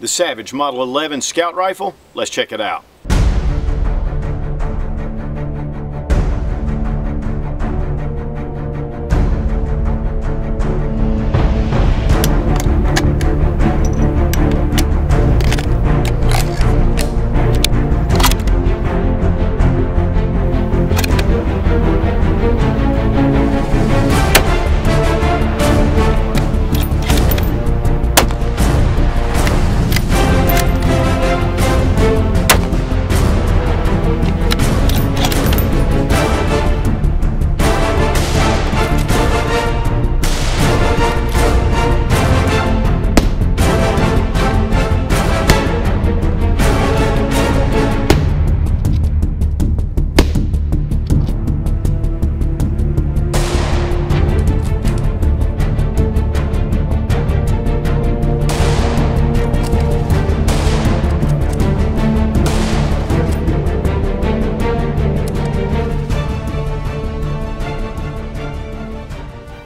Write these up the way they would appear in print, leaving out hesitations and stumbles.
The Savage Model 11 Scout Rifle. Let's check it out.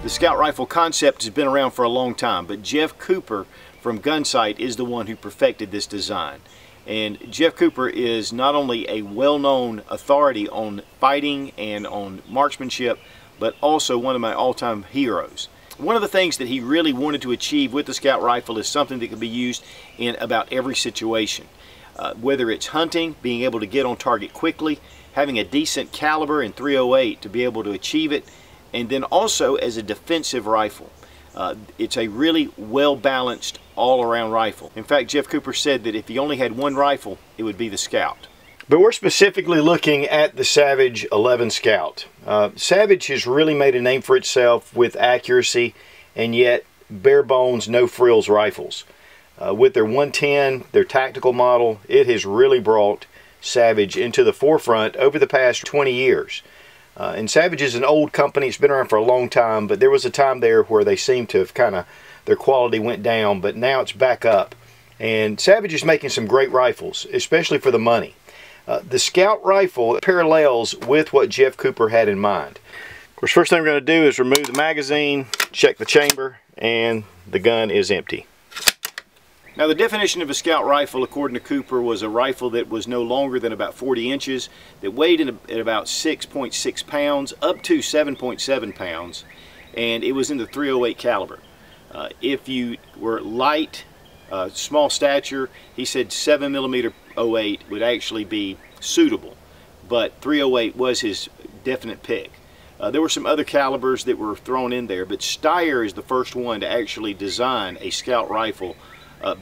The Scout Rifle concept has been around for a long time, but Jeff Cooper from Gunsight is the one who perfected this design. And Jeff Cooper is not only a well-known authority on fighting and on marksmanship, but also one of my all-time heroes. One of the things that he really wanted to achieve with the Scout Rifle is something that can be used in about every situation. Whether it's hunting, being able to get on target quickly, having a decent caliber in .308 to be able to achieve it, and then also as a defensive rifle. It's a really well-balanced all-around rifle. In fact, Jeff Cooper said that if he only had one rifle, it would be the Scout. But we're specifically looking at the Savage 11 Scout. Savage has really made a name for itself with accuracy and yet bare bones, no frills rifles. With their 110, their tactical model, it has really brought Savage into the forefront over the past 20 years. And Savage is an old company. It's been around for a long time, but there was a time there where they seemed to have their quality went down, but now it's back up. And Savage is making some great rifles, especially for the money. The Scout Rifle parallels with what Jeff Cooper had in mind. Of course, first thing we're going to do is remove the magazine, check the chamber, and the gun is empty. Now, the definition of a Scout rifle, according to Cooper, was a rifle that was no longer than about 40 inches, that weighed at about 6.6 pounds, up to 7.7 pounds, and it was in the .308 caliber. If you were light, small stature, he said 7mm .08 would actually be suitable, but .308 was his definite pick. There were some other calibers that were thrown in there, but Steyr is the first one to actually design a Scout rifle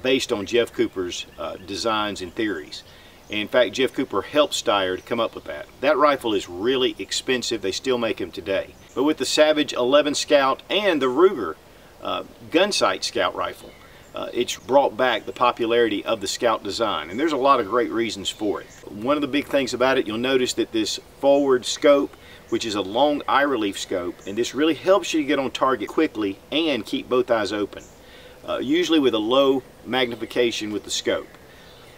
based on Jeff Cooper's designs and theories. And in fact, Jeff Cooper helped Steyr to come up with that. That rifle is really expensive. They still make them today. But with the Savage 11 Scout and the Ruger Gunsight Scout rifle, it's brought back the popularity of the Scout design. And there's a lot of great reasons for it. One of the big things about it, you'll notice that this forward scope, which is a long eye relief scope, and this really helps you get on target quickly and keep both eyes open. Usually with a low magnification with the scope.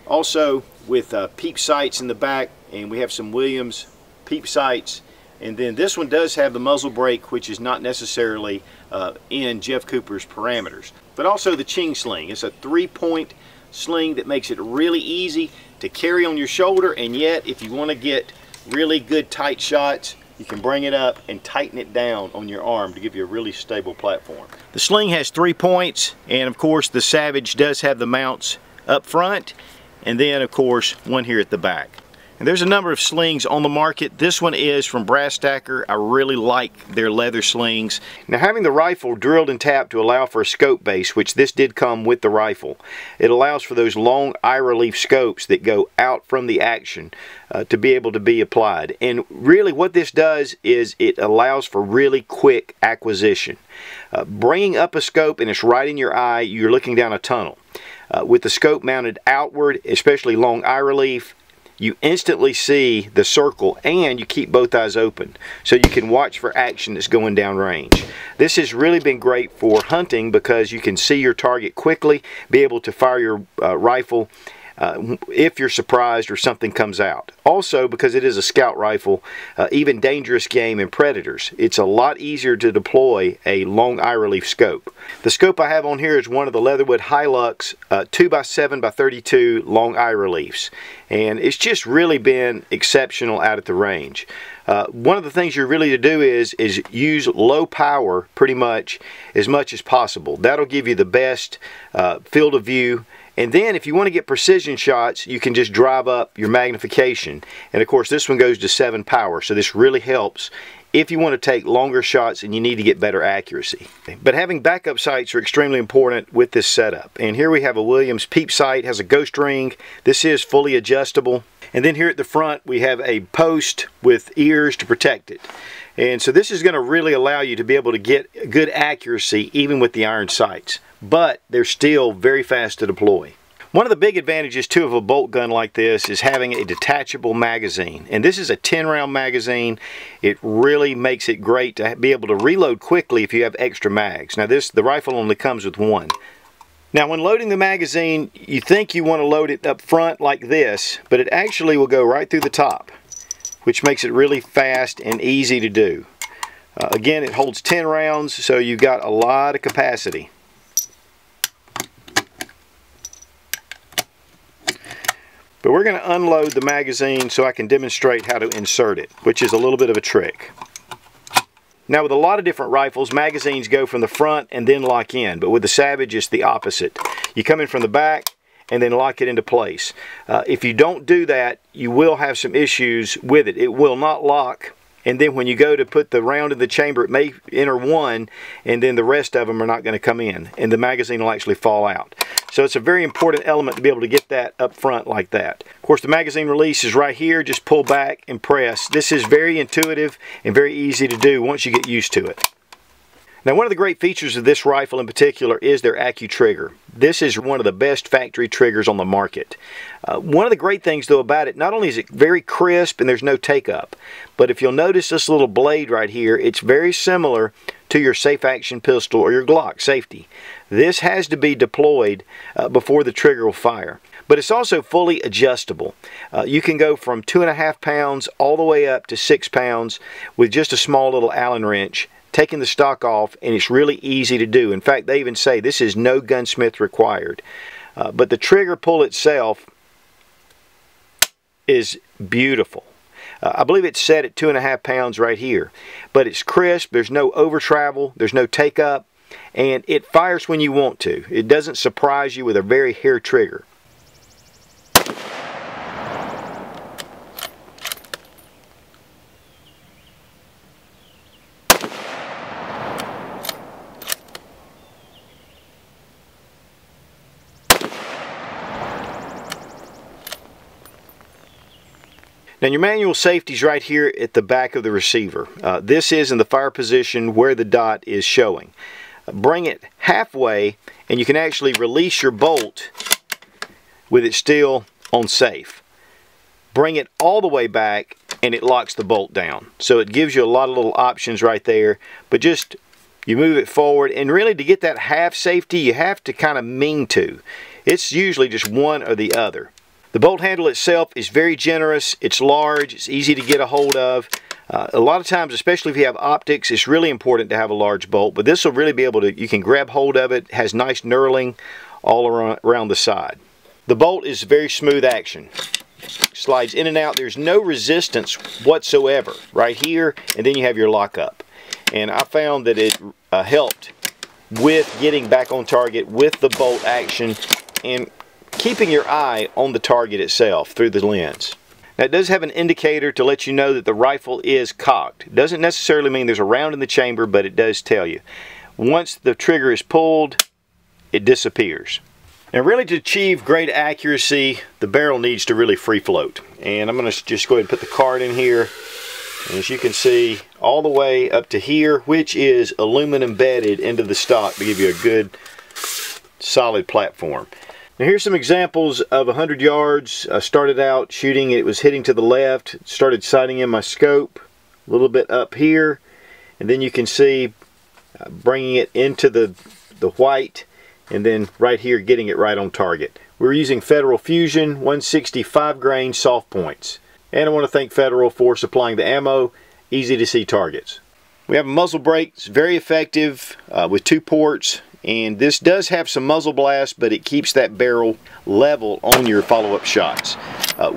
Also with peep sights in the back, and we have some Williams peep sights, and then this one does have the muzzle brake, which is not necessarily in Jeff Cooper's parameters. But also the Ching sling. It's a 3-point sling that makes it really easy to carry on your shoulder, and yet if you want to get really good tight shots, you can bring it up and tighten it down on your arm to give you a really stable platform. The sling has 3 points, and of course the Savage does have the mounts up front, and then of course one here at the back. And there's a number of slings on the market. This one is from Brass Stacker. I really like their leather slings. Now, having the rifle drilled and tapped to allow for a scope base, which this did come with the rifle, it allows for those long eye relief scopes that go out from the action to be able to be applied. And really what this does is it allows for really quick acquisition. Bringing up a scope and it's right in your eye, you're looking down a tunnel. With the scope mounted outward, especially long eye relief, you instantly see the circle and you keep both eyes open so you can watch for action that's going down range. This has really been great for hunting because you can see your target quickly, be able to fire your rifle if you're surprised or something comes out. Also, because it is a scout rifle, even dangerous game and predators, it's a lot easier to deploy a long eye relief scope. The scope I have on here is one of the Leatherwood Hi-Lux 2x7x32 long eye reliefs, and it's just really been exceptional out at the range. One of the things you're really to do is use low power pretty much as possible. That'll give you the best field of view. And then if you want to get precision shots, you can just drive up your magnification. And of course this one goes to 7 power, so this really helps if you want to take longer shots and you need to get better accuracy. But having backup sights are extremely important with this setup. And here we have a Williams peep sight, has a ghost ring. This is fully adjustable. And then here at the front we have a post with ears to protect it. And so this is going to really allow you to be able to get good accuracy even with the iron sights. But they're still very fast to deploy. One of the big advantages too of a bolt gun like this is having a detachable magazine. And this is a 10-round magazine. It really makes it great to be able to reload quickly if you have extra mags. Now the rifle only comes with one. Now when loading the magazine, you think you want to load it up front like this, but it actually will go right through the top, which makes it really fast and easy to do. Again, it holds 10 rounds, so you've got a lot of capacity. But we're going to unload the magazine so I can demonstrate how to insert it, which is a little bit of a trick. Now with a lot of different rifles, magazines go from the front and then lock in, but with the Savage it's the opposite. You come in from the back and then lock it into place. If you don't do that, you will have some issues with it. It will not lock, and then when you go to put the round in the chamber, it may enter one, and then the rest of them are not going to come in, and the magazine will actually fall out. So it's a very important element to be able to get that up front like that. Of course, the magazine release is right here. Just pull back and press. This is very intuitive and very easy to do once you get used to it. Now, one of the great features of this rifle in particular is their AccuTrigger. This is one of the best factory triggers on the market. One of the great things though about it, not only is it very crisp and there's no take up, but if you'll notice this little blade right here, it's very similar to your safe action pistol or your Glock safety. This has to be deployed before the trigger will fire. But it's also fully adjustable. You can go from 2.5 pounds all the way up to 6 pounds with just a small little Allen wrench, taking the stock off, and it's really easy to do. In fact, they even say this is no gunsmith required. But the trigger pull itself is beautiful. I believe it's set at 2.5 pounds right here. But it's crisp, there's no over travel, there's no take up, and it fires when you want to. It doesn't surprise you with a very hair trigger. Now your manual safety is right here at the back of the receiver. This is in the fire position where the dot is showing. Bring it halfway and you can actually release your bolt with it still on safe. Bring it all the way back and it locks the bolt down. So it gives you a lot of little options right there, but just you move it forward, and really to get that half safety you have to kind of mean to. It's usually just one or the other. The bolt handle itself is very generous, it's large, it's easy to get a hold of. A lot of times, especially if you have optics, it's really important to have a large bolt, but this will really be able to, you can grab hold of it, has nice knurling all around the side. The bolt is very smooth action. Slides in and out, there's no resistance whatsoever right here, and then you have your lockup. And I found that it helped with getting back on target with the bolt action and keeping your eye on the target itself through the lens. Now it does have an indicator to let you know that the rifle is cocked. It doesn't necessarily mean there's a round in the chamber, but it does tell you. Once the trigger is pulled, it disappears. Now really to achieve great accuracy, the barrel needs to really free float. And I'm going to just go ahead and put the card in here. And as you can see, all the way up to here, which is aluminum bedded into the stock to give you a good solid platform. Now here's some examples of 100 yards. I started out shooting, it was hitting to the left, started sighting in my scope a little bit up here, and then you can see bringing it into the white, and then right here getting it right on target. We're using Federal Fusion 165 grain soft points. And I want to thank Federal for supplying the ammo, easy to see targets. We have a muzzle brake, it's very effective with 2 ports, And this does have some muzzle blast, but it keeps that barrel level on your follow-up shots.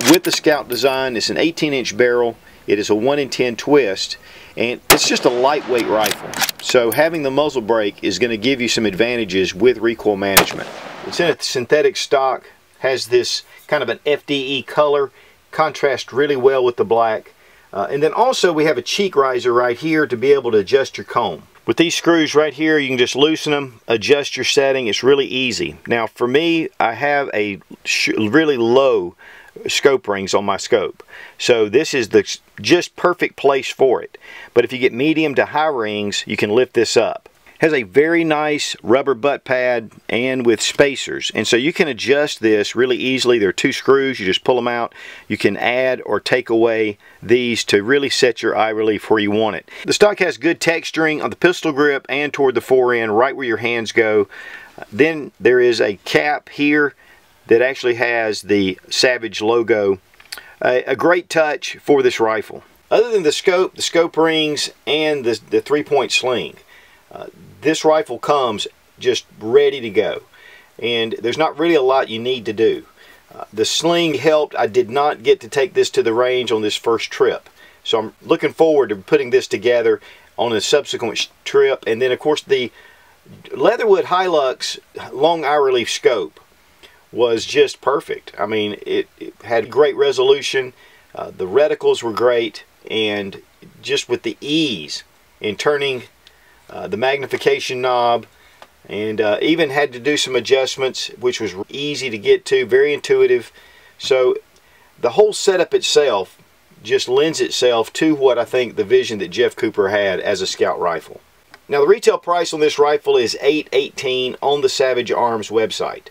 With the Scout design, it's an 18-inch barrel. It is a 1 in 10 twist, and it's just a lightweight rifle. So having the muzzle brake is going to give you some advantages with recoil management. It's in a synthetic stock, has this kind of an FDE color, contrasts really well with the black. And then also we have a cheek riser right here to be able to adjust your comb. With these screws right here, you can just loosen them, adjust your setting. It's really easy. Now for me, I have a really low scope rings on my scope, so this is the just perfect place for it. But if you get medium to high rings, you can lift this up. Has a very nice rubber butt pad and with spacers, and so you can adjust this really easily. There are 2 screws, you just pull them out. You can add or take away these to really set your eye relief where you want it. The stock has good texturing on the pistol grip and toward the fore end, right where your hands go. Then there is a cap here that actually has the Savage logo. A great touch for this rifle. Other than the scope rings, and the 3-point sling, this rifle comes just ready to go, and there's not really a lot you need to do. The sling helped. I did not get to take this to the range on this first trip, so I'm looking forward to putting this together on a subsequent trip. And then of course the Leatherwood Hi-Lux long eye relief scope was just perfect. I mean, it had great resolution, the reticles were great, and just with the ease in turning the magnification knob, and even had to do some adjustments, which was easy to get to, very intuitive. So the whole setup itself just lends itself to what I think the vision that Jeff Cooper had as a Scout rifle. Now the retail price on this rifle is $818 on the Savage Arms website.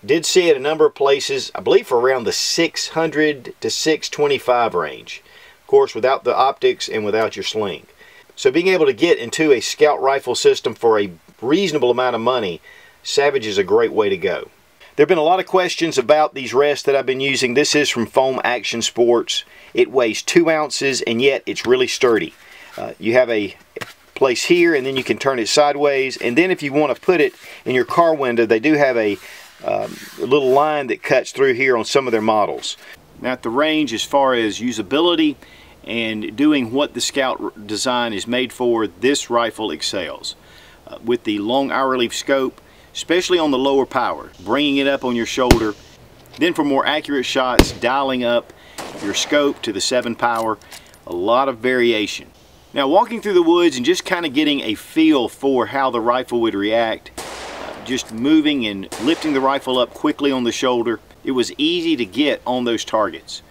Did see it a number of places, I believe for around the $600 to $625 range. Of course, without the optics and without your sling. So being able to get into a Scout rifle system for a reasonable amount of money, Savage is a great way to go. There have been a lot of questions about these rests that I've been using. This is from Foam Action Sports. It weighs 2 ounces, and yet it's really sturdy. You have a place here, and then you can turn it sideways. And then if you want to put it in your car window, they do have a little line that cuts through here on some of their models. Now at the range, as far as usability and doing what the Scout design is made for, this rifle excels. With the long eye relief scope, especially on the lower power, bringing it up on your shoulder. Then for more accurate shots, dialing up your scope to the 7 power. A lot of variation. Now walking through the woods and just kind of getting a feel for how the rifle would react, just moving and lifting the rifle up quickly on the shoulder, it was easy to get on those targets.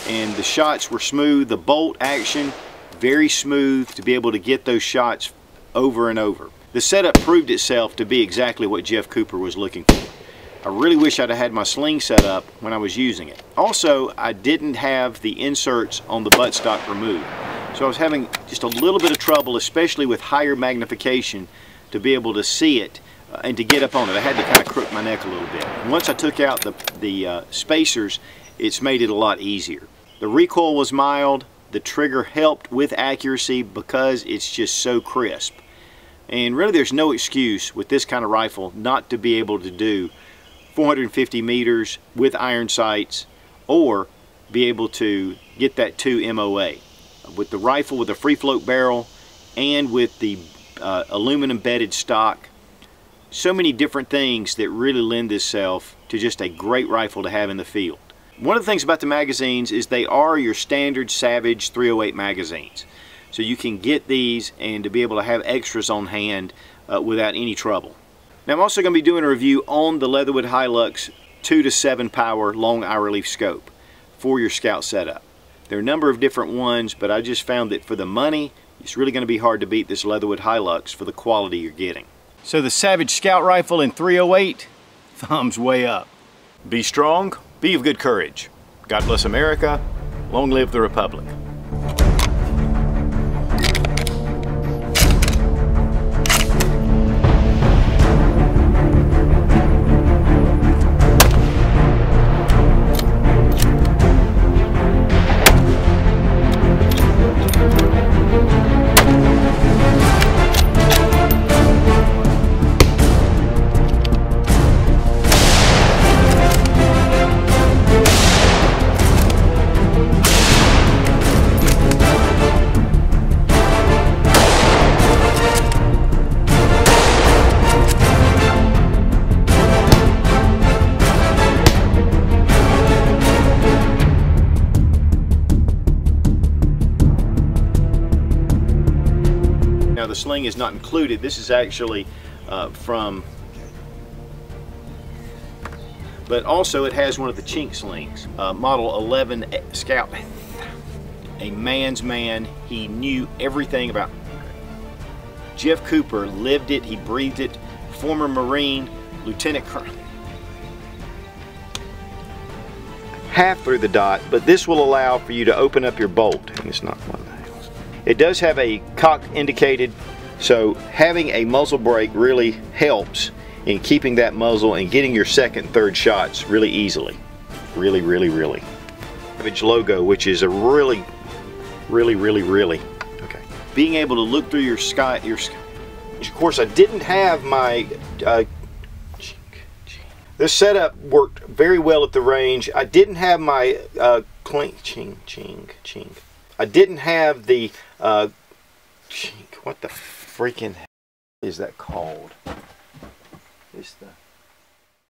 And the shots were smooth. The bolt action, very smooth to be able to get those shots over and over. The setup proved itself to be exactly what Jeff Cooper was looking for. I really wish I'd have had my sling set up when I was using it. Also, I didn't have the inserts on the buttstock removed. So I was having just a little bit of trouble, especially with higher magnification, to be able to see it and to get up on it. I had to kind of crook my neck a little bit. And once I took out the spacers, it's made it a lot easier. The recoil was mild. The trigger helped with accuracy because it's just so crisp. And really there's no excuse with this kind of rifle not to be able to do 450 meters with iron sights, or be able to get that 2 MOA. With the rifle with a free float barrel and with the aluminum bedded stock, so many different things that really lend itself to just a great rifle to have in the field. One of the things about the magazines is they are your standard Savage 308 magazines. So you can get these and to be able to have extras on hand without any trouble. Now I'm also going to be doing a review on the Leatherwood Hi-Lux 2 to 7 power long eye relief scope for your Scout setup. There are a number of different ones, but I just found that for the money, it's really going to be hard to beat this Leatherwood Hi-Lux for the quality you're getting. So the Savage Scout rifle in 308, thumbs way up. Be strong, be of good courage. God bless America, long live the Republic. sling is not included. This is actually from, but also it has one of the chink slings, model 11 Scout. A man's man. He knew everything about. Jeff Cooper lived it, he breathed it. Former Marine, Lieutenant Colonel. Half through the dot, but this will allow for you to open up your bolt. And it's not one of those. It does have a cock indicated, so having a muzzle brake really helps in keeping that muzzle and getting your second, third shots really easily. Really. Savage logo, which is a really. Okay. Being able to look through your sky. Of course, I didn't have my. This setup worked very well at the range. I didn't have my ching. I didn't have the what the freaking hell is that called? It's the